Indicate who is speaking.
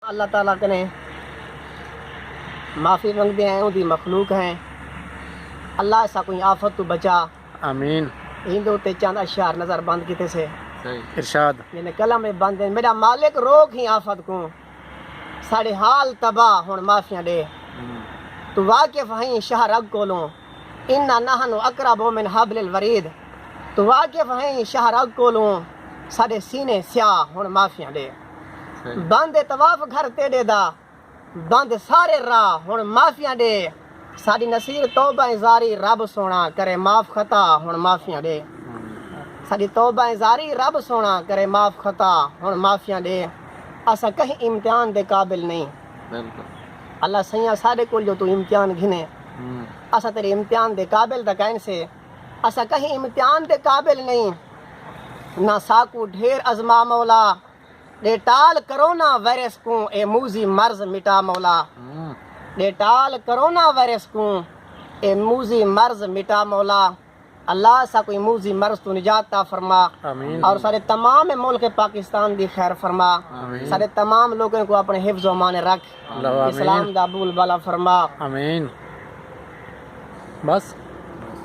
Speaker 1: اللہ تعالیٰ کنے معافی منگتے ہیں، ان دی مخلوق ہیں، اللہ ایسا کوئی آفت تو بچا۔
Speaker 2: آمین۔
Speaker 1: ہندو تے چند اشعار نظر بند کیتے سے
Speaker 2: ارشاد۔
Speaker 1: یعنی کلم میں بند ہیں، میرا مالک روک ہی آفت کو، ساڑے حال تباہ ہون معافیاں دے، تو واقف ہیں شہر اگ کولوں، انا نحن اقرب من حبل الورید، تو واقف ہیں شہر اگ کولوں، ساڑے سینے سیاہ ہون معافیاں دے، بند طواف گھر تیڑے دا، بند سارے راہ ہون معافیاں دے، ساڑی نصیر توبہ ازاری رب سونا کرے معاف خطا ہون معافیاں دے، ساڑی توبہ ازاری رب سونا کرے معاف خطا ہون معافیاں دے، اسا کہیں امتحان دے قابل نہیں، اللہ سیاں ساڑے کول جو تو امتحان گھنے، اسا تیرے امتحان دے قابل دا کہن سے، اسا کہیں امتحان دے قابل نہیں، نہ ساکو ڈھیر ازما مولا، ڈیٹال کرونا وائرس کو اے موزی مرض مٹا مولا، ڈیٹال کرونا وائرس کو اے موزی مرض مٹا مولا، اللہ سا کوئی موزی مرض تو نجات عطا فرما، اور سارے تمام ملک پاکستان دی خیر فرما، سارے تمام لوگوں کو اپنے حفظ و امان رکھ، اسلام دا بول بالا فرما،
Speaker 2: آمین۔ بس